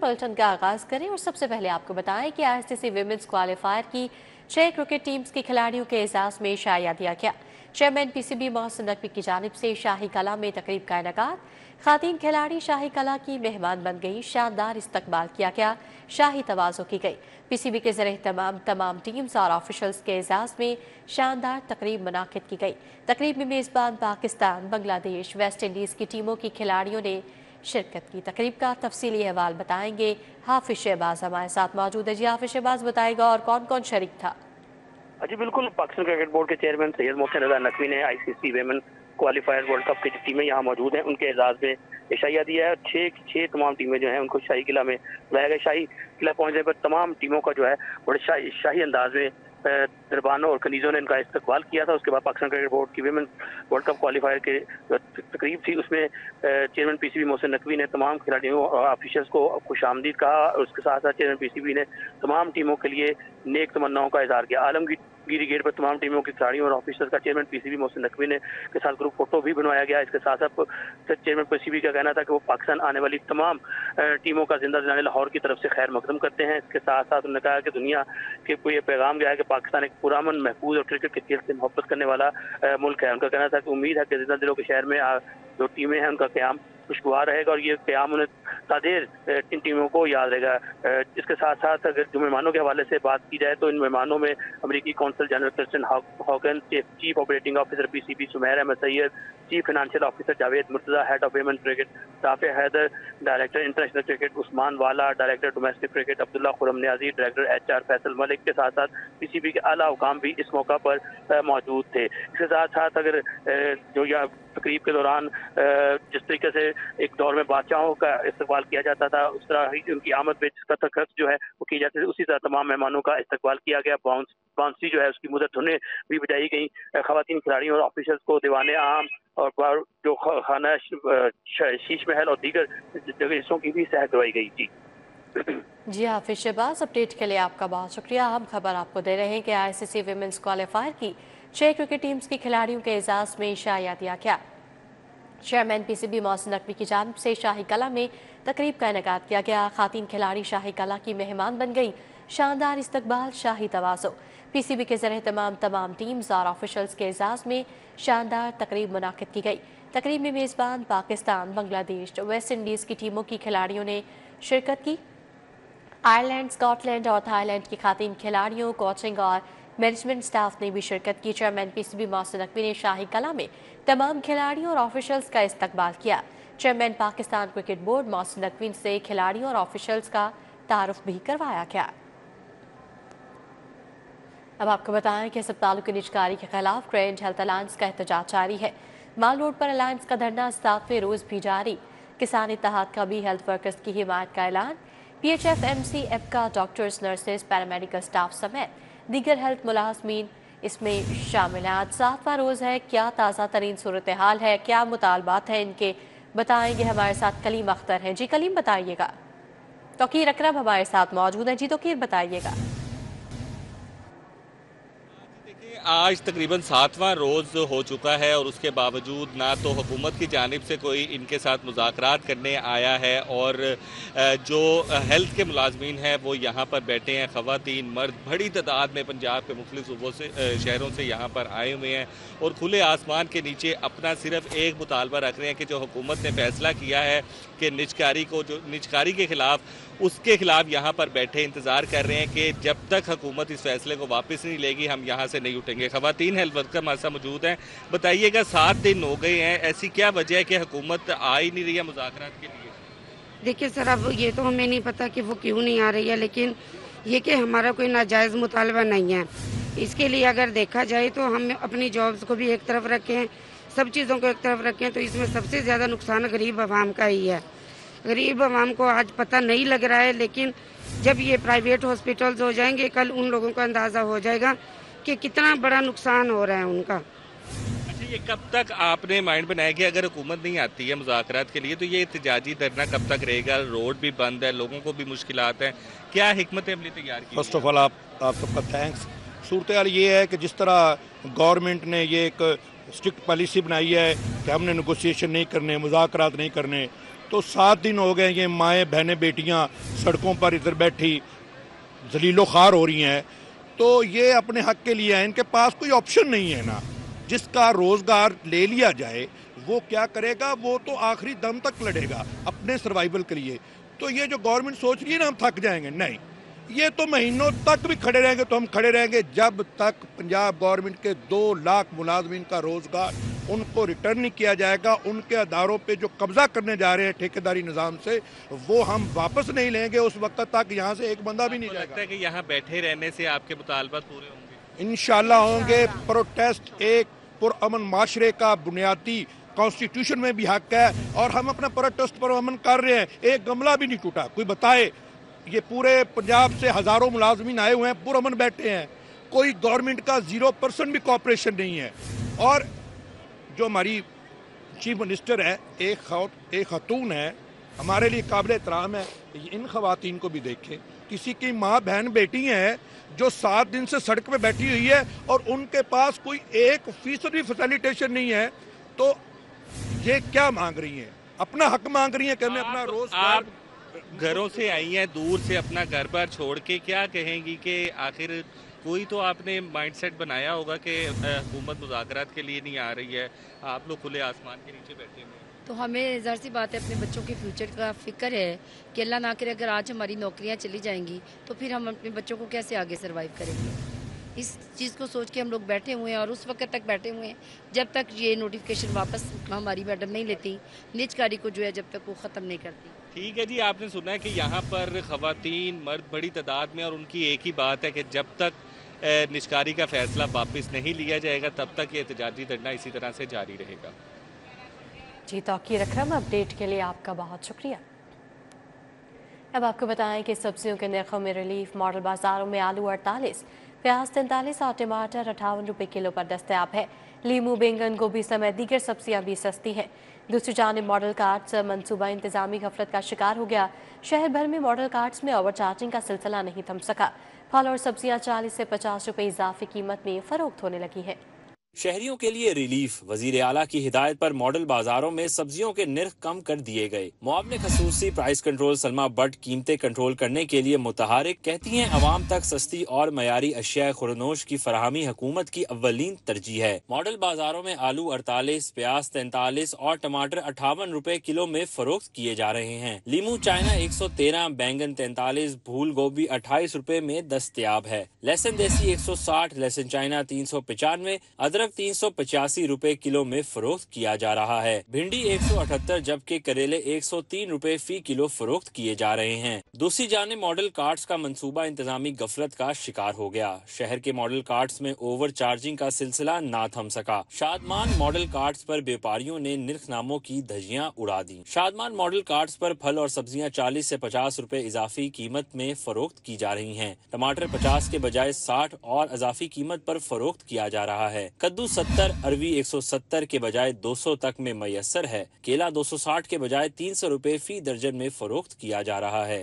Bulletin का आगाज करें और सबसे पहले आपको बताएं कि आईसीसी विमेंस क्वालिफायर की 6 क्रिकेट टीम्स के खिलाड़ियों के एजाज में शाया दिया गया। चेयरमैन पीसीबी मोहसिन नकवी की जानिब से शाही कला में तकरीब का इनेकाद। खातीन खिलाड़ी शाही कला की मेहमान बन गई, शानदार इस्तकबाल किया गया, शाही तवाज़ो की गई। पीसीबी के ज़रिए तमाम टीम्स और ऑफिशल्स के एजाज में शानदार तकरीब मुनाकिद की गई। तकरीब में मेज़बान पाकिस्तान, बांग्लादेश, वेस्ट इंडीज़ की टीमों की खिलाड़ियों ने शिरकत की। तकरीब का तफसीली अहवाल बताएंगे हाफिज शहबाज हमारे साथ मौजूद है। जी हाफिज शहबाज, बताएगा और कौन कौन शरीक था? जी बिल्कुल, पाकिस्तान क्रिकेट बोर्ड के चेयरमैन सैयद मोहसिन रजा नकवी ने ICC women qualifier world cup की जो टीमें यहाँ मौजूद हैं उनके एजाज में इशाया दिया है। छह तमाम टीमें जो हैं उनको शाही किला में बुलाया गया। शाही किला पहुंचने पर तमाम टीमों का जो है बड़े शाही अंदाज में दरबानों और कनीज़ों ने इनका इस्तकबाल किया था। उसके बाद पाकिस्तान क्रिकेट बोर्ड की वेमेन वर्ल्ड कप क्वालिफायर के तकरीब थी, उसमें चेयरमैन पीसीबी मोहसिन नकवी ने तमाम खिलाड़ियों और ऑफिसर्स को खुशामदीद कहा और उसके साथ साथ चेयरमैन पीसीबी ने तमाम टीमों के लिए नेक तमन्नाओं का इजहार किया। आलमगीर गेट पर तमाम टीमों के खिलाड़ियों और ऑफिसर्स का चेयरमैन पीसीबी मोहसिन नकवी ने के साथ ग्रुप फोटो भी बनवाया गया। इसके साथ साथ चेयरमैन पीसीबी का कहना था कि वो पाकिस्तान आने वाली तमाम टीमों का जिंदा दिलाने लाहौर की तरफ से खैर मकदम करते हैं। इसके साथ साथ उन्होंने कहा कि दुनिया के को ये पैगाम गया है कि पाकिस्तान एक पुरामन, महफूज और क्रिकेट के खेल से मोहब्बत करने वाला मुल्क है। उनका कहना था कि उम्मीद है कि जिंदा दिलों के शहर में जो टीमें हैं उनका क़याम खुशगवार रहेगा और ये क़याम उन्हें तादेर इन टीमों को याद रहेगा। इसके साथ साथ अगर जो मेहमानों के हवाले से बात की जाए तो इन मेहमानों में अमरीकी consul general Christian Hawken, chief operating officer PCB Sumair Ahmed Syed, chief financial officer Javed Murtaza, head of women cricket Rafay Haider, director international cricket Usman Wahla, director domestic cricket Abdullah Khurram Niazi, director HR Faisal Malik के साथ साथ पीसीबी के आला हुकाम भी इस मौका पर मौजूद थे। इसके साथ साथ अगर जो यह तकरीब के दौरान जिस तरीके से एक दौर में बादशाहों का इस्तकबाल किया जाता था उस तरह ही उनकी आमद में जिसका खर्च जो है वो की जाती थी, उसी तरह तमाम मेहमानों का इस्तकबाल किया गया। बाउंसी जो है उसकी मुदत धुनें भी बजाई गई। खवातीन खिलाड़ियों और ऑफिसर्स को दीवाने आम और जो खाना शीश महल और दीगर जगहों की भी सैर करवाई गई थी। जी हाफिज शहबाज, अपडेट के लिए आपका बहुत शुक्रिया। हम खबर आपको दे रहे हैं कि आईसीसी विमेंस क्वालिफायर की 6 क्रिकेट टीम्स की खिलाड़ियों के एजाज में शाया दिया गया। चेयरमैन पीसीबी मोहसिन नकवी की जानिब से शाही कला में तकरीब का इनेकाद किया गया। खातीन खिलाड़ी शाही कला की मेहमान बन गई, शानदार इस्तकबाल, शाही तवाज़ो। पीसीबी के ज़रिए तमाम टीम्स और ऑफिशल्स के एजाज में शानदार तकरीब मुनाकिद की गई। तकरीब में मेज़बान पाकिस्तान, बांग्लादेश, वेस्ट इंडीज़ की टीमों की खिलाड़ियों ने शिरकत की। आयरलैंड, स्कॉटलैंड और थाईलैंड की खातीन खिलाड़ियों, कोचिंग और मैनेजमेंट स्टाफ ने भी शिरकत की। चेयरमैन पीसीबी मोहसिन नकवी ने शाही कला में तमाम खिलाड़ियों और ऑफिशल्स का इस्तकबाल किया। Chairman Pakistan cricket board Mohsin Naqvi से खिलाड़ियों और ऑफिशल्स का तारुफ भी करवाया गया। अब आपको बताएं कि अस्पतालों की निजकारी के खिलाफ ग्रैंड हेल्थ अलायंस का एहतजाज जारी है। माल रोड पर अलायंस का धरना 7वें रोज भी जारी। किसान इत्तेहाद का भी हेल्थ वर्कर्स की हिमायत का ऐलान। PHF, MC, APCA, doctors, nurses, paramedical staff समेत दीगर हेल्थ मुलाजमीन इसमें शामिल हैं। आज 7वां रोज़ है। क्या ताज़ा तरीन सूरत हाल है, क्या मुतालबात हैं इनके, बताएंगे हमारे साथ कलीम अख्तर हैं। जी कलीम, बताइएगा। तौकीर अकरम हमारे साथ मौजूद हैं। जी तौकीर, बताइएगा। आज तकरीबन 7वां रोज़ हो चुका है और उसके बावजूद ना तो हुकूमत की जानिब से कोई इनके साथ मुज़ाकरात करने आया है और जो हेल्थ के मुलाजमीन हैं वो यहाँ पर बैठे हैं। ख़वातीन, मर्द बड़ी तादाद में पंजाब के मुख्तलिफ सूबों से, शहरों से यहाँ पर आए हुए हैं और खुले आसमान के नीचे अपना सिर्फ एक मुतालबा रख रहे हैं कि जो हुकूमत ने फैसला किया है कि निजकारी के खिलाफ, उसके खिलाफ यहाँ पर बैठे इंतज़ार कर रहे हैं कि जब तक हुकूमत इस फैसले को वापस नहीं लेगी हम यहाँ से नहीं उठेंगे। खवातीन हेल्थ वर्कर हमारे साथ मौजूद हैं। बताइएगा, 7 दिन हो गए हैं, ऐसी क्या वजह है कि हुकूमत आ ही नहीं रही है मुज़ाकरात के लिए? देखिए सर, अब ये तो हमें नहीं पता कि वो क्यों नहीं आ रही है, लेकिन ये कि हमारा कोई नाजायज़ मुतालबा नहीं है। इसके लिए अगर देखा जाए तो हम अपनी जॉब्स को भी एक तरफ रखें, सब चीज़ों को एक तरफ रखें, तो इसमें सबसे ज़्यादा नुकसान गरीब आवाम का ही है। गरीब आवाम को आज पता नहीं लग रहा है, लेकिन जब ये प्राइवेट हॉस्पिटल्स हो जाएंगे कल उन लोगों को अंदाज़ा हो जाएगा कि कितना बड़ा नुकसान हो रहा है उनका। अच्छा, ये कब तक आपने माइंड बनाया कि अगर हुकूमत नहीं आती है मुज़ाकरात के लिए तो ये एहतजाजी धरना कब तक रहेगा? रोड भी बंद है, लोगों को भी मुश्किलात हैं, क्या हिकमत अमली तैयार की? फर्स्ट ऑफ ऑल आप सबका थैंक्स। सूरत हाल ये है कि जिस तरह गवर्नमेंट ने ये एक स्ट्रिक्ट पॉलिसी बनाई है कि हमने नेगोशिएशन नहीं करने, मुज़ाकरात नहीं करने, तो 7 दिन हो गए ये माएँ बहनें बेटियाँ सड़कों पर इधर बैठी जलीलो ख्वार हो रही हैं। तो ये अपने हक के लिए हैं, इनके पास कोई ऑप्शन नहीं है ना। जिसका रोज़गार ले लिया जाए वो क्या करेगा, वो तो आखिरी दम तक लड़ेगा अपने सर्वाइवल के लिए। तो ये जो गवर्नमेंट सोच रही है ना हम थक जाएंगे, नहीं, ये तो महीनों तक भी खड़े रहेंगे तो हम खड़े रहेंगे जब तक पंजाब गवर्नमेंट के 2 लाख मुलाजमीन का रोज़गार उनको रिटर्न नहीं किया जाएगा। उनके अदारों पे जो कब्जा करने जा रहे हैं ठेकेदारी निज़ाम से, वो हम वापस नहीं लेंगे उस वक्त तक यहाँ से एक बंदा भी नहीं जाएगा। लगता है कि यहाँ बैठे रहने से आपके मुतालबात पूरे होंगे? इंशाल्लाह होंगे। प्रोटेस्ट एक पुरअमन माशरे का बुनियादी कॉन्स्टिट्यूशन में भी हक है और हम अपना प्रोटेस्ट पर अमन कर रहे हैं। एक गमला भी नहीं टूटा। कोई बताए, ये पूरे पंजाब से हज़ारों मुलाजमीन आए हुए हैं, पुरअमन बैठे हैं, कोई गवर्नमेंट का 0% भी कॉपरेशन नहीं है। और जो हमारी चीफ मिनिस्टर है, एक खातून है, हमारे लिए काबिल एहतराम है। इन खवातीन को भी देखें, किसी की माँ बहन बेटी हैं जो 7 दिन से सड़क पे बैठी हुई है और उनके पास कोई 1% भी फैसिलिटेशन नहीं है। तो ये क्या मांग रही हैं? अपना हक मांग रही हैं कि हमें अपना रोज़गार। घरों से आई हैं, दूर से अपना घर बार छोड़ के, क्या कहेंगी कि आखिर कोई तो आपने माइंडसेट बनाया होगा कि हुकूमत मुज़ाकरात के लिए नहीं आ रही है, आप लोग खुले आसमान के नीचे बैठे हुए हैं। तो हमें ज़ाहिर सी बात है अपने बच्चों के फ्यूचर का फिक्र है कि अल्लाह ना करे अगर आज हमारी नौकरियां चली जाएंगी तो फिर हम अपने बच्चों को कैसे आगे सर्वाइव करेंगे। इस चीज़ को सोच के हम लोग बैठे हुए हैं और उस वक्त तक बैठे हुए हैं जब तक ये नोटिफिकेशन वापस हमारी मैडम नहीं लेती, निजकारी को जो है जब तक वो ख़त्म नहीं करती। ठीक है जी, आपने सुना है कि यहाँ पर ख़वातीन मर्द बड़ी तादाद में, और उनकी एक ही बात है कि जब तक निजकारी का फैसला वापस नहीं लिया जाएगा तब तक ये एहतजाजी धरना इसी तरह से जारी रहेगा। जी, तौकीर अकरम, अपडेट के लिए आपका बहुत शुक्रिया। अब आपको बताएं कि सब्जियों के नरखों में रिलीफ। मॉडल बाजारों में आलू 48, प्याज 43 और टमाटर 58 रुपये किलो पर दस्तयाब है। लीमू, बैंगन, गोभी समेत दीगर सब्जियां भी सस्ती हैं। दूसरी जानिब मॉडल कार्ड्स मनसूबा इंतजामी गफलत का शिकार हो गया। शहर भर में मॉडल कार्ड्स में ओवर चार्जिंग का सिलसिला नहीं थम सका। फल और सब्जियां 40 से 50 रुपये इजाफी कीमत में फरोख्त होने लगी हैं। शहरियों के लिए रिलीफ। वजीर आला की हिदायत पर मॉडल बाजारों में सब्जियों के निर्ख कम कर दिए गए। मुआवने खसूसी प्राइस कंट्रोल सलमा बट कीमतें कंट्रोल करने के लिए मुतहारिक, कहती हैं अवाम तक सस्ती और मयारी अशिया खुरनोश की फराहमी हुकूमत की अव्वलीन तरजीह है। मॉडल बाजारों में आलू 48, प्याज 43 और टमाटर 58 रुपए किलो में फरोख्त किए जा रहे हैं। लीमू चाइना 113, बैंगन 43, फूल गोभी 28 रुपए में दस्तयाब है। लहसुन देसी 160, लहसुन चाइना 395, अदरक 385 रुपए किलो में फरोख्त किया जा रहा है। भिंडी 178 जबकि करेले 103 रुपए फी किलो फरोख्त किए जा रहे हैं। दूसरी जानिब मॉडल कार्ड्स का मंसूबा इंतजामी गफलत का शिकार हो गया। शहर के मॉडल कार्ड्स में ओवर चार्जिंग का सिलसिला ना थम सका। शादमान मॉडल कार्ड्स पर व्यापारियों ने निर्खनामों की धज्जियां उड़ा दी। शादमान मॉडल कार्ड्स पर फल और सब्जियां 40 से 50 रुपए इजाफी कीमत में फरोख्त की जा रही हैं। टमाटर 50 के बजाय 60 और इजाफी कीमत पर फरोख्त किया जा रहा है। कद्दू 70, अरवी 170 के बजाय 200 तक में मयसर है। केला 260 के बजाय 300 रुपए फी दर्जन में फरोख्त किया जा रहा है।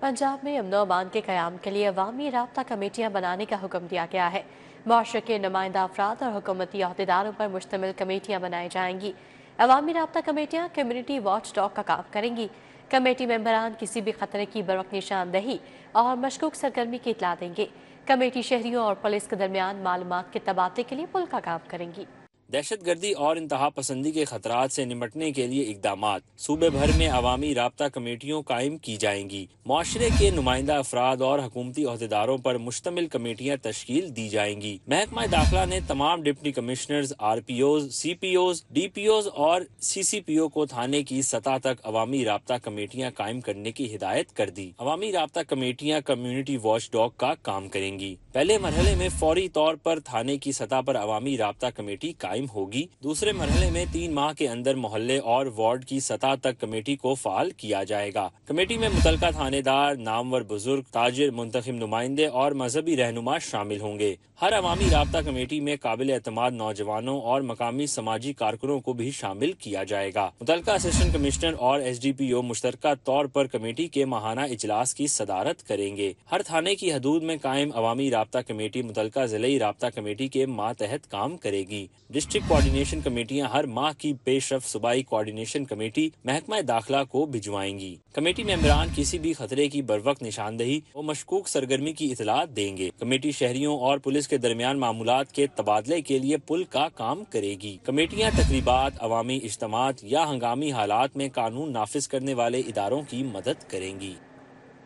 पंजाब में अमन व अमान के क़याम के लिए अवामी राब्ता कमेटियाँ बनाने का हुक्म दिया गया है। मुआशरे के नुमाइंदा अफराद और हुकूमती अहदेदारों पर मुश्तमिल कमेटियाँ बनाई जाएंगी। अवामी राब्ता कमेटियाँ कम्यूनिटी वॉच डॉग का काम करेंगी। कमेटी मेंबरान किसी भी खतरे की बरवक्त निशानदही और मशकूक सरगर्मी की इतला देंगे। कमेटी शहरियों और पुलिस के दरमियान मालूमात के तबादले के लिए पुल का काम करेंगी। दहशतगर्दी और इंतहा पसंदी के खतरात से निपटने के लिए इकदामात। सूबे भर में अवामी राब्ता कमेटियों कायम की जाएंगी। मुआशरे के नुमाइंदा अफराद और हुकूमती अहदेदारों पर मुश्तमिल कमेटियाँ तश्कील दी जाएंगी। महकमा दाखिला ने तमाम deputy commissioners, RPOs, CPOs, DPOs और CCPO को थाने की सतह तक अवामी राब्ता कमेटियाँ कायम करने की हिदायत कर दी। अवामी राब्ता कमेटियाँ कम्यूनिटी वॉच डॉग का काम करेंगी। पहले मरहले में फौरी तौर पर थाने की सतह पर अवामी राब्ता कमेटी कायम होगी। दूसरे मरहले में 3 माह के अंदर मोहल्ले और वार्ड की सतह तक कमेटी को फाल किया जाएगा। कमेटी में मुतलका थानेदार, नामवर बुजुर्ग, ताजिर, मुंतखब नुमाइंदे और मजहबी रहनुमा शामिल होंगे। हर अवामी राब्ता कमेटी में काबिल एतमाद नौजवानों और मकामी समाजी कारकुनों को भी शामिल किया जाएगा। मुतलका असिस्टेंट कमिश्नर और SDPO मुश्तरका तौर पर कमेटी के माहाना इजलास की सदारत करेंगे। हर थाने की हदूद में कायम अवामी राब्ता कमेटी मुतलका जिले राब्ता कमेटी के मातहत काम करेगी। डिस्ट्रिक्ट डिस्ट्रिक्ट कोऑर्डिनेशन कमेटियां हर माह की पेशरफ सूबाई कोऑर्डिनेशन कमेटी महकमा दाखिला को भिजवाएंगी। कमेटी मेंबरान किसी भी खतरे की बरवक्त निशानदही और मशकूक सरगर्मी की इतला देंगे। कमेटी शहरियों और पुलिस के दरमियान मामूलात के तबादले के लिए पुल का काम करेगी। कमेटियां तकरीबात, अवामी इज्तिमात या हंगामी हालात में कानून नाफिज करने वाले इदारों की मदद करेंगी।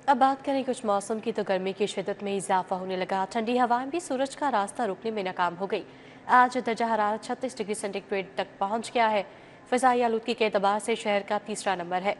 अब बात करें कुछ मौसम की, तो गर्मी की शिद्दत में इजाफा होने लगा। ठंडी हवाएं भी सूरज का रास्ता रोकने में नाकाम हो गई। आज दर्जा हरारत 36 डिग्री सेंटीग्रेड तक पहुंच गया है। फिजाई आलूदगी के एतबार से शहर का तीसरा नंबर है,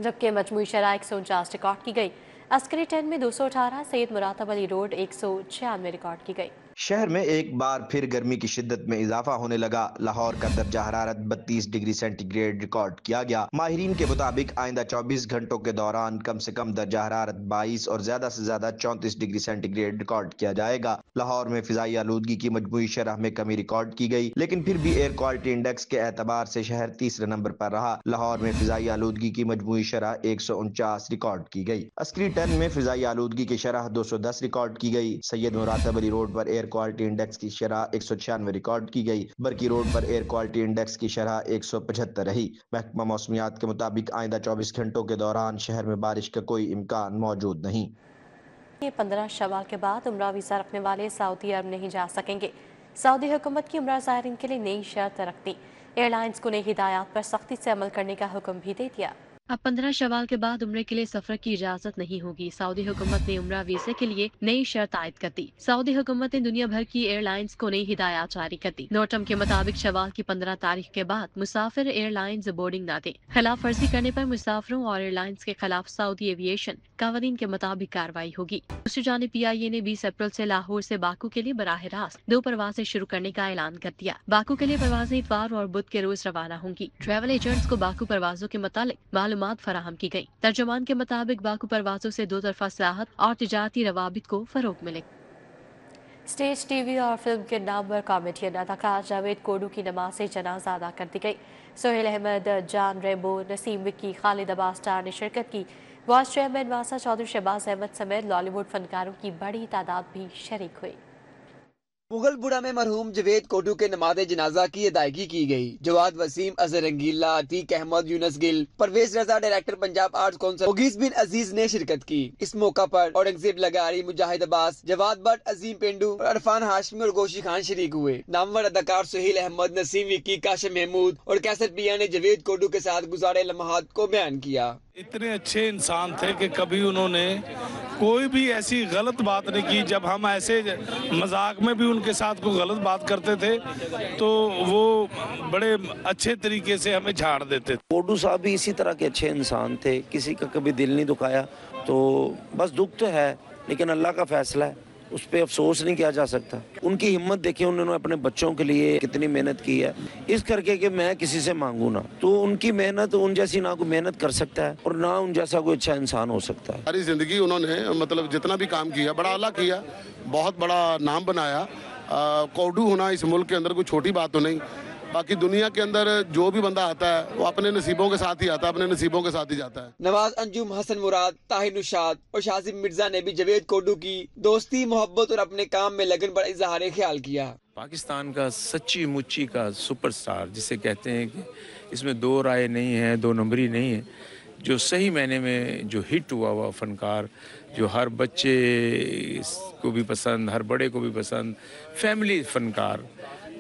जबकि मजमूई शरह 149 रिकॉर्ड की गई। अस्करी 10 में 218, सैयद मुरातब अली रोड 196 रिकॉर्ड की गई। शहर में एक बार फिर गर्मी की शिद्दत में इजाफा होने लगा। लाहौर का दर्जा हरारत 32 डिग्री सेंटीग्रेड रिकॉर्ड किया गया। माहिरीन के मुताबिक आइंदा 24 घंटों के दौरान कम से कम दर्जा हरारत 22 और ज्यादा से ज्यादा 34 डिग्री सेंटीग्रेड रिकॉर्ड किया जाएगा। लाहौर में फिजाई आलूदगी की मजमूई शरह में कमी रिकॉर्ड की गई, लेकिन फिर भी एयर क्वालिटी इंडेक्स के एतबार से शहर तीसरे नंबर पर रहा। लाहौर में फिजाई आलूदगी की मजमूई शरह 149 रिकॉर्ड की गई। अस्करी 10 में फिजाई आलूदगी की शरह 210 रिकॉर्ड की गई। सैयद मुरातब अली रोड पर एयर क्वालिटी इंडेक्स की शरह 196 रिकॉर्ड की गई। बरकी रोड पर एयर क्वालिटी इंडेक्स की शरह 175 रही। महकमा मौसमियात के मुताबिक आइंदा 24 घंटों के दौरान शहर में बारिश का कोई इम्कान मौजूद नहीं। 15 शवाल के बाद उम्रा वीजा रखने वाले सऊदी अरब नहीं जा सकेंगे। सऊदी हुकूमत की उम्रा ज़ायरीन के लिए नई शर्त रखती, एयरलाइंस को नई हिदायत पर सख्ती से अमल करने का हुक्म भी दे दिया। अब 15 शवाल के बाद उम्रे के लिए सफर की इजाजत नहीं होगी। सऊदी हुकूमत ने उम्रा वीजे के लिए नई शर्त आयद कर दी। सऊदी हुकूमत ने दुनिया भर की एयरलाइंस को नई हिदायत जारी कर दी। नोटम के मुताबिक शवाल की 15 तारीख के बाद मुसाफिर एयरलाइंस बोर्डिंग न दें। खिलाफ वर्जी करने पर मुसाफिरों और एयरलाइंस के खिलाफ सऊदी एविएशन कानून के मुताबिक कार्रवाई होगी। दूसरी जानिब PIA ने 20 अप्रैल से लाहौर से बाकू के लिए बराह रास्त 2 परवाजें शुरू करने का ऐलान कर दिया। बाकू के लिए परवाजें इतवार और बुध के रोज रवाना होंगी। ट्रैवल एजेंट्स को बाकू परवाजों के मुतालिक मालूमात फराहम की गई। तर्जुमान के मुताबिक बाकू परवाजों से 2 तरफा सियाहत और तिजारती रवाबित को फरोग मिलेगा। स्टेज, टीवी और फिल्म के नामवर कॉमेडियन अदाकार जावेद कोडू की नमाज जनाजा अदा कर दी गई। सोहेल अहमद, जान रेबो, नसीम विक्की, खालिद अब्बास स्टार ने शिरकत की। वाइस चेयरमैन वासा चौधरी शहबाज अहमद समेत लॉलीवुड फनकारों की बड़ी तादाद भी शरीक हुई। मुगलपुरा में मरहूम जवेद कोडू के नमाज जनाजा की अदायगी की गई। जवाद वसीम, अजहर रंगीला, अतीक अहमद, यूनस गिल, परवेज रजा, डायरेक्टर पंजाब आर्ट्स काउंसिल, मुगीस बिन अजीज ने शिरकत की। इस मौका पर औरंगजेब लगारी, मुजाहिद अब्बास, जवाद भट्ट, अजीम पेंडू, अरफान हाशमी और गोशी खान शरीक हुए। नामवर अदाकार सोहेल अहमद, नसीम विक्की, काशिम महमूद और कैसर पिया ने जवेद कोडू के साथ गुजारे लम्हात को बयान किया। इतने अच्छे इंसान थे कि कभी उन्होंने कोई भी ऐसी गलत बात नहीं की। जब हम ऐसे मजाक में भी उनके साथ कोई गलत बात करते थे तो वो बड़े अच्छे तरीके से हमें झाड़ देते थे। कोडू साहब भी इसी तरह के अच्छे इंसान थे, किसी का कभी दिल नहीं दुखाया। तो बस दुख तो है, लेकिन अल्लाह का फैसला है, उस पर अफसोस नहीं किया जा सकता। उनकी हिम्मत देखिए, उन्होंने अपने बच्चों के लिए कितनी मेहनत की है, इस करके कि मैं किसी से मांगू ना। तो उनकी मेहनत, उन जैसी ना कोई मेहनत कर सकता है और ना उन जैसा कोई अच्छा इंसान हो सकता है। सारी जिंदगी उन्होंने मतलब जितना भी काम किया बड़ा आला किया, बहुत बड़ा नाम बनाया। कोडू होना इस मुल्क के अंदर कोई छोटी बात तो नहीं। बाकी दुनिया के अंदर जो भी बंदा आता है वो अपने नसीबों के साथ ही आता है, अपने नसीबों के साथ ही जाता है। नवाज अंजुम, हसन मुराद, ताहिर निशाद और शाजिम मिर्जा ने भी जवेद कोडू की दोस्ती, मोहब्बत और अपने काम में लगन पर इजहार ख्याल किया। पाकिस्तान का सच्ची मुच्ची का सुपरस्टार जिसे कहते हैं कि इसमें दो राय नहीं है, दो नंबरी नहीं है, जो सही मायने में जो हिट हुआ फनकार, जो हर बच्चे को भी पसंद, हर बड़े को भी पसंद, फैमिली फनकार,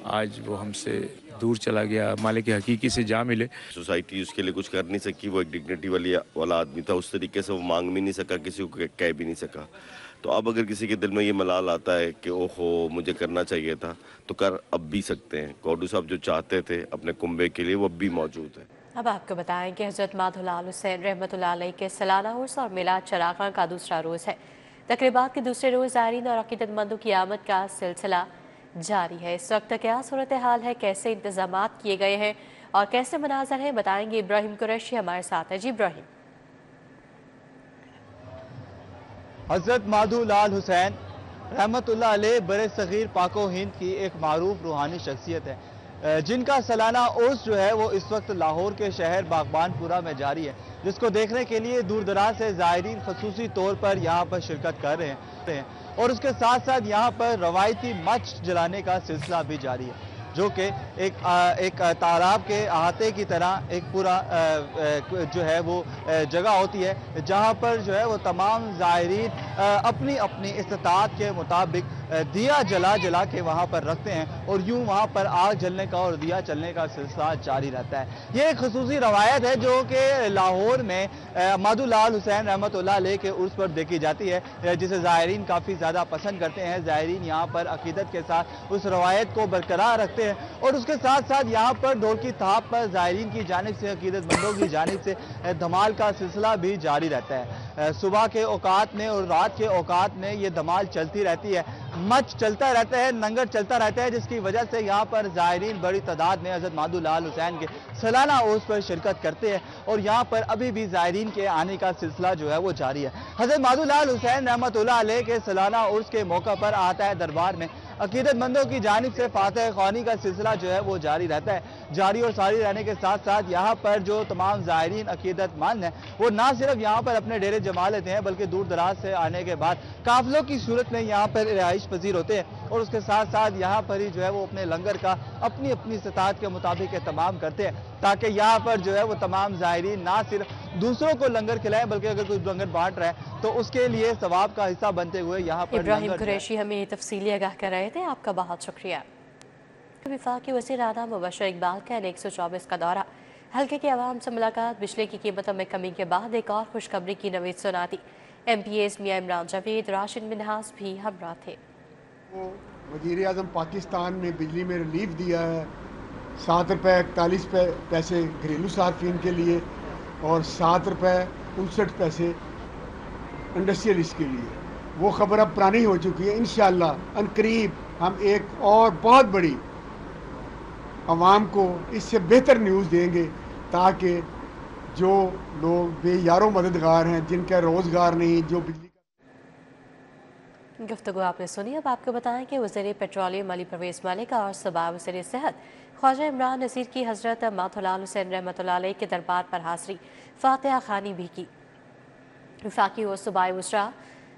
आज वो हमसे दूर चला गया। मालिक हकीकी से जा मिले। सोसाइटी उसके लिए कुछ कर नहीं सकी। वो एक डिग्निटी वाला आदमी था, उस तरीके से वो मांग भी नहीं सका, किसी को कह भी नहीं सका। तो अब अगर किसी के दिल में ये मलाल आता है कि ओहो मुझे करना चाहिए था, तो कर अब भी सकते हैं। कोडू साहब जो चाहते थे अपने कुंबे के लिए वो अब भी मौजूद है। अब आपको बताएं कि हज़रत माधुलाल हुसैन रहमतुल्लाह अलैह के सालाना उर्स और मिलाद चरागां का दूसरा रोज़ है। तकरीबात के दूसरे रोज़ ज़ायरीन और अक़ीदतमंदों की आमद का सिलसिला जारी है। इस वक्त क्या सूरत हाल है, कैसे इंतजामात किए गए हैं और कैसे मनाजर हैं, बताएंगे इब्राहिम कुरैशी हमारे साथ है। जी इब्राहिम। हज़रत माधुलाल हुसैन रहमतुल्लाह अलैह बरे सग़ीर पाको हिंद की एक मारूफ रूहानी शख्सियत है, जिनका सालाना उर्स जो है वो इस वक्त लाहौर के शहर बागबानपुरा में जारी है, जिसको देखने के लिए दूर दराज से ज़ायरीन ख़ुसूसी तौर पर यहाँ पर शिरकत कर रहे हैं और उसके साथ साथ यहाँ पर रवायती मच जलाने का सिलसिला भी जारी है। जो कि एक तालाब के अहाते की तरह एक पूरा जो है वो जगह होती है, जहाँ पर जो है वो तमाम ज़ायरीन अपनी अपनी इस्तात के मुताबिक दिया जला के वहाँ पर रखते हैं और यूँ वहाँ पर आग जलने का और दिया चलने का सिलसिला जारी रहता है। ये एक खुसूसी रवायत है जो कि लाहौर में माधुलाल हुसैन रहमतुल्लाह अलैह के उर्स पर देखी जाती है, जिसे ज़ायरीन काफ़ी ज़्यादा पसंद करते हैं। ज़ायरीन यहाँ पर अकीदत के साथ उस रवायत को बरकरार रखते हैं और उसके साथ साथ यहाँ पर ढोल की थाप पर ज़ायरीन की जानिब से, अकीदतमंदों की जानिब से धमाल का सिलसिला भी जारी रहता है। सुबह के औकात में और रात के औकात में ये धमाल चलती रहती है, मच चलता रहता है, लंगर चलता रहता है, जिसकी वजह से यहाँ पर ज़ायरीन बड़ी तादाद में हज़रत माधुलाल हुसैन के सालाना उर्स पर शिरकत करते हैं और यहाँ पर अभी भी ज़ायरीन के आने का सिलसिला जो है वो जारी है। हज़रत माधुलाल हुसैन रहमतुल्लाह अलैह के सालाना उर्स के मौका पर आता है दरबार में अकीदतमंदों की जानिब से फातह ख्वानी का सिलसिला जो है वो जारी रहता है। जारी और सारी रहने के साथ साथ यहाँ पर जो तमाम ज़ायरीन अकीदतमंद हैं वो ना सिर्फ यहाँ पर अपने डेरे जमा लेते हैं बल्कि दूर दराज से आने के बाद काफिलों की सूरत में यहाँ पर रिहाइश पजीर होते हैं और उसके साथ साथ यहाँ पर ही जो है वो अपने लंगर का अपनी अपनी इस्तात के मुताबिक एहतमाम करते हैं, ताकि यहाँ पर जो है वो तमाम ज़ायरीन ना सिर्फ दूसरों को लंगर खिलाएं बल्कि अगर कोई लंगर बांट रहा है तो उसके लिए सवाब का हिस्सा बनते हुए यहाँ पर इब्राहिम कुरैशी हमें तफसीली आगाह कर रहे थे, आपका बहुत शुक्रिया। वफाकी वज़ीर आला मुबश्शिर इकबाल का N124 का दौरा, हल्के के अवाम से मुलाकात, बिजली की कीमतों में कमी के बाद एक और खुशखबरी की नवीद सुनाती। MPAs मियां इमरान जावेद, राशिद मिन्हास भी हमरा थे। वज़ीर आज़म पाकिस्तान में बिजली में रिलीफ दिया है, 7 रुपये 41 पैसे घरेलू सार्फिन के लिए और 7 रुपये 59 पैसे इंडस्ट्रियलिस्ट के लिए। वो खबर अब पुरानी हो चुकी है। इंशाअल्लाह अनकरीब हम एक और बहुत बड़ी आवाम को इससे बेहतर न्यूज़ देंगे ताकि जो लोग बेयारो मददगार हैं, जिनका रोज़गार नहीं, जो बिजली गुफ्तगू आपने सुनी। अब आपको बताएं कि वज़ीर पेट्रोलियम अली परवेज़ मलिक और सूबा वज़ीर सेहत ख्वाजा इमरान नज़ीर की हज़रत माधुलाल हुसैन रहमतुल्लाह अलैह के दरबार पर हाज़री, फातिहा ख़ानी भी की। वफाकी और सूबाई वज़रा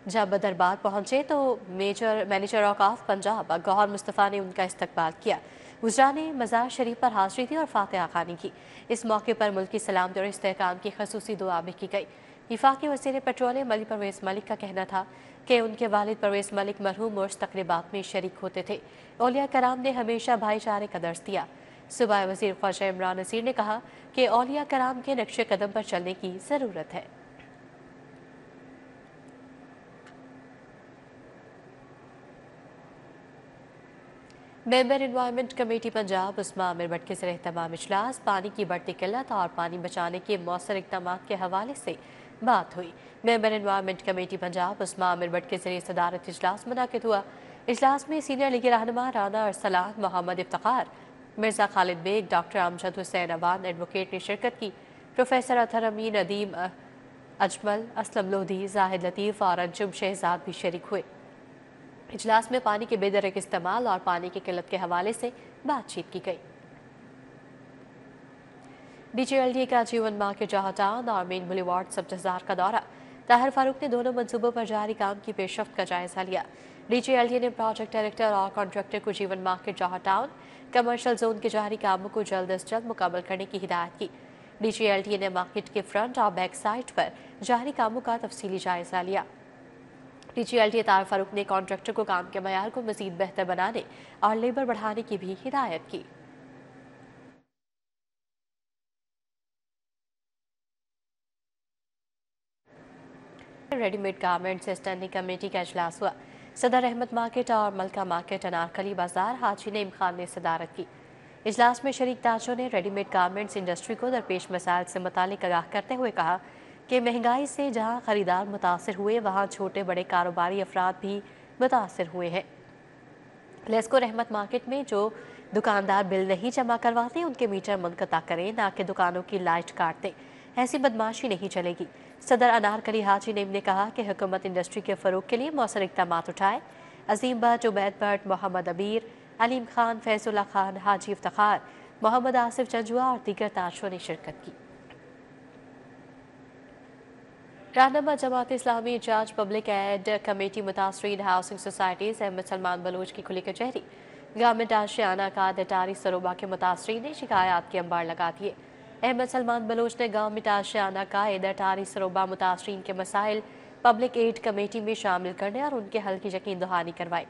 जब दरबार पहुँचे तो मैनेजर औकाफ पंजाब गौहर मुस्तफ़ा ने उनका इस्तकबाल किया। वज़रा ने मज़ार शरीफ पर हाज़री दी और फातिहा ख़ानी की। इस मौके पर मुल्क की सलामती और इस्तेहकाम की खसूसी दुआ भी की गई। वफाकी वज़ीर पेट्रोलियम अली परवेज़ मलिक का कहना था कि उनके वालिद परवेज़ मलिक मरहूम उर्स तक़रीबात में शरीक होते थे। औलिया कराम ने हमेशा भाईचारे का दर्स दिया। सूबाई वज़ीर ख्वाजा इमरान नज़ीर ने कहा कि औलिया कराम के नक्शे कदम पर चलने की ज़रूरत है। Member environment committee Punjab Usma Amir Bhatt के ज़रिए तमाम इजलास, पानी की बढ़ती किल्लत और पानी बचाने के मौसर इक़दाम के हवाले से बात हुई। Member environment committee Punjab Usma Amir Bhatt के ज़रिए सदारत इजलास मुनाकिद हुआ। इजलास में सीनियर लीगी रहनुमा राना अरसलान, मोहम्मद इफ्तिखार, मिर्ज़ा खालिद बेग, डॉक्टर अमजद हुसैन अवान एडवोकेट ने शिरकत की। प्रोफेसर अतहर अमीन, अदीम अजमल, असलम लोधी, जाहिद लतीफ़ और अंजुम शहजाद भी शरीक हुए। इजलास में पानी के बेदरक इस्तेमाल और पानी की किल्लत के हवाले से बातचीत की गई। DGLDA का जीवन मार्केट जहाँ टाउन और मेन बुलेवार्ड सब बाजार का दौरा, ताहिर फारूक ने दोनों मंसूबों पर जारी काम की पेशरफ्त का जायजा लिया। DGLDA ने प्रोजेक्ट डायरेक्टर और कॉन्ट्रैक्टर को जीवन मार्केट जहाँ टाउन कमर्शियल जोन के जारी कामों को जल्द अज जल्द मुकम्मल करने की हिदायत की। DGLDA ने मार्केट के फ्रंट और बैक साइड पर जारी कामों का तफसीली जायजा लिया। DGLDA ताहिर फारूक ने कॉन्ट्रैक्टर को काम के मयार को मजीद बेहतर बनाने और लेबर बढ़ाने की भी हिदायत की। रेडीमेड गारमेंट्स स्टैंडिंग कमेटी का इजलास हुआ। सदर अहमद मार्केट और मलका मार्केट, अनारकली बाजार हाजी नईम खान ने सदारत की। इजलास में शरीक ताजों ने रेडीमेड गारमेंट्स इंडस्ट्री को दरपेश मसाइल से मुतालिक आगाह करते हुए कहा कि महंगाई से जहां खरीदार मुतासर हुए वहां छोटे बड़े कारोबारी अफराद भी मुतासर हुए हैं। लेस्को रहमत मार्केट में जो दुकानदार बिल नहीं जमा करवाते उनके मीटर मुनक़ता करें, ना कि दुकानों की लाइट काट दें। ऐसी बदमाशी नहीं चलेगी। सदर अनारकली हाजी नईम ने कहा कि हुकूमत इंडस्ट्री के फ़रोग के लिए मौसर इक़दाम उठाए। अजीम भट्ट, उबैद भट्ट, मोहम्मद अबीर, अलीम खान, फैजुल्ला खान, हाजी इफ्तिखार, मोहम्मद आसिफ चंजुआ और दीगर ताजों ने शिरकत की। रहनुमा Jamaat Islami in charge public aid committee मुतासरीन हाउसिंग सोसाइटीज़ अहमद सलमान बलोच की खुली कचहरी गवर्नमेंट आशियाना का अटारी सरोबा के मुतासरीन ने शिकायत के अंबार लगा दिए। अहमद सलमान बलोच ने गवर्नमेंट आशियाना का अटारी सरोबा मुतासरीन के मसाइल पब्लिक एड कमेटी में शामिल करने और उनके हल की यकीन दहानी करवाई।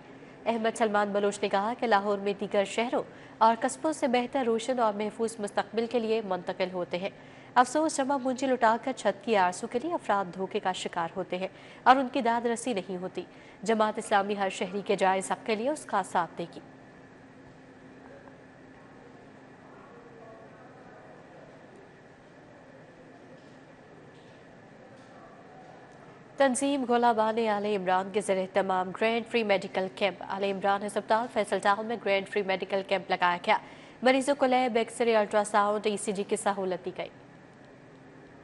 अहमद सलमान बलोच ने कहा कि लाहौर में दीगर शहरों और कस्बों से बेहतर रोशन और महफूज मुस्तकबिल के लिए मुंतकिल होते हैं। अफसोस जमा पूंजी लुटाकर छत की आरजू के लिए अफराद धोखे का शिकार होते हैं और उनकी दाद रसी नहीं होती। जमात इस्लामी हर शहरी के जायज़ हक के लिए उसका साथ देगी। तंजीम गुलाबान आले इमरान के ज़रिए तमाम ग्रैंड फ्री मेडिकल कैंप आले इमरान अस्पताल फैसल टाउन में ग्रैंड फ्री मेडिकल कैंप लगाया गया। मरीजों को लैब, एक्सरे, अल्ट्रासाउंड, ECG की सहूलत दी गई।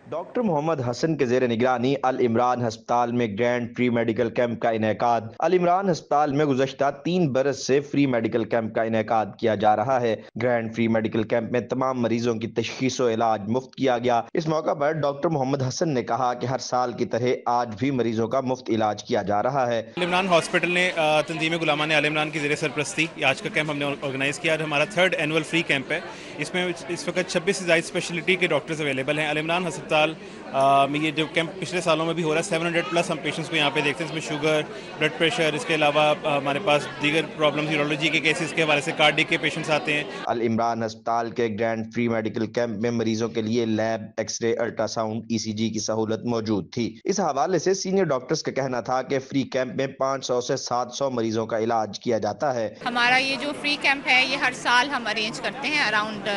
डॉक्टर मोहम्मद हसन के ज़ेर निगरानी अल इमरान अस्पताल में ग्रैंड फ्री मेडिकल कैंप का इनेकाद। अल इमरान अस्पताल में गुज़श्ता 3 बरस से फ्री मेडिकल कैंप का इनेकाद किया जा रहा है। ग्रैंड फ्री मेडिकल कैंप में तमाम मरीजों की तशखीस और इलाज मुफ्त किया गया। इस मौका पर डॉक्टर मोहम्मद हसन ने कहा कि हर साल की तरह आज भी मरीजों का मुफ्त इलाज किया जा रहा है। अल इमरान हॉस्पिटल ने तंजीम गुलामान अल इमरान की ज़ेर सरपरस्ती आज का कैंप हमने ऑर्गेनाइज़ किया। हमारा 3rd एनुअल फ्री कैंप है। इसमें इस वक्त 26 से ज़ायद स्पेशलिटी के डॉक्टर्स अवेलेबल हैं। अल इमरान अस्पताल में ये जो कैंप पिछले सालों में भी हो रहा है, 700+ हम पेशेंट्स को यहाँ पे देखते हैं। इसमें शुगर, ब्लड प्रेशर, इसके अलावा हमारे पास दीगर प्रॉब्लम्स, यूरोलॉजी के केसेस के हवाले से कार्डिक के पेशेंट्स आते हैं। अल इमरान अस्पताल के ग्रैंड फ्री मेडिकल कैंप में मरीजों के लिए लैब, एक्सरे, अल्ट्रासाउंड, ECG की सहूलत मौजूद थी। इस हवाले से सीनियर डॉक्टर्स का कहना था कि फ्री कैंप में 500 से 700 मरीजों का इलाज किया जाता है। हमारा ये जो फ्री कैंप है ये हर साल हम अरेंज करते हैं अराउंड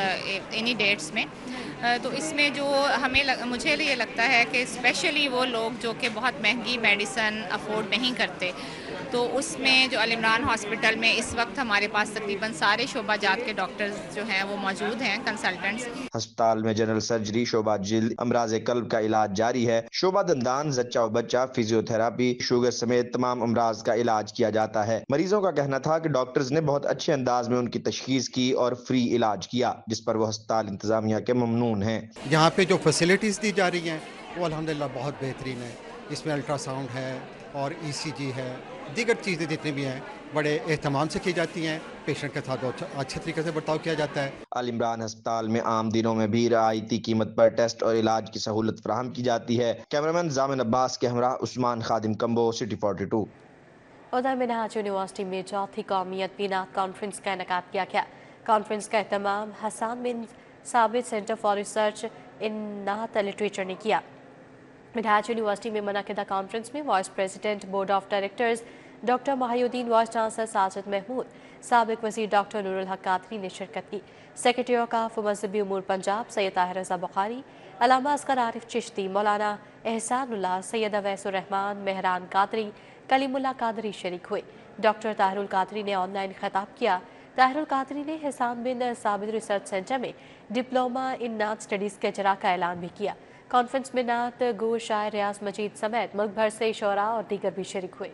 इन्हीं डेट्स में। तो इसमें जो मुझे ये लगता है कि स्पेशली वो लोग जो कि बहुत महंगी मेडिसिन अफोर्ड नहीं करते, तो उसमें जो अल इमरान हॉस्पिटल में इस वक्त हमारे पास तकरीबन सारे शोबा जात के डॉक्टर्स जो हैं वो मौजूद हैं, कंसल्टेंट्स। अस्पताल में जनरल सर्जरी, शोबा जिल्द, अमराज कल्ब का इलाज जारी है। शोबा दंदान, जच्चा व बच्चा, फिजियोथेरापी, शुगर समेत तमाम अमराज का इलाज किया जाता है। मरीजों का कहना था कि डॉक्टर्स ने बहुत अच्छे अंदाज में उनकी तशखीस की और फ्री इलाज किया, जिस पर वो अस्पताल इंतजामिया के ममनून हैं। यहाँ पे जो फैसिलिटीज़ दी जा रही हैं वो अल्हम्दुलिल्लाह बहुत बेहतरीन है। इसमें अल्ट्रासाउंड है और ECG है, दीगर चीज़ें जितनी भी हैं बड़े एहतमाम से की जाती हैं। पेशेंट के साथ अच्छे तरीके से बर्ताव किया जाता है। अल इमरान अस्पताल में आम दिनों में भी रियायती कीमत पर टेस्ट और इलाज की सहूलत फराहम की जाती है। कैमरामैन जामिन अब्बास के हमरा उस्मान खादिम कम्बो, सिटी 42। उधर मिनहाज यूनिवर्सिटी में चौथी कौमी अदबी नात कॉन्फ्रेंस का इनेकाद किया गया। कॉन्फ्रेंस का एहतमाम हसन बिन साबित सेंटर फॉर रिसर्च इन नात लिटरेचर ने किया। मिनहाज यूनिवर्सिटी में मुनक़िदा कॉन्फ्रेंस में vice president, board of directors doctor Mohyuddin, vice chancellor Sajid Mahmood, साबिक वज़ीर डॉक्टर नूरुल हक कादरी ने शिरकत की। सेक्रेटरी औक़ाफ़ व मज़हबी उमूर पंजाब सैयद ताहिर रज़ा बुखारी, अल्लामा असगर आरिफ चिश्ती, मौलाना एहसानुल्लाह, सैयद अवैसुर रहमान, मेहरान कादरी, कलीमुल्लाह कादरी शरीक हुए। डॉक्टर ताहिरुल कादरी ने ऑनलाइन खिताब किया। ताहिरुल कादरी ने हसन बिन साबित रिसर्च सेंटर में डिप्लोमा इन नात स्टडीज़ के इजरा का ऐलान भी किया। कॉन्फ्रेंस में नात गो शायर रियाज मजीद समेत मुल्क भर से शोरा और दीगर भी शरीक हुए।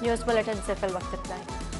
न्यूज़ बुलेटिन से फिल वक्त इतना है।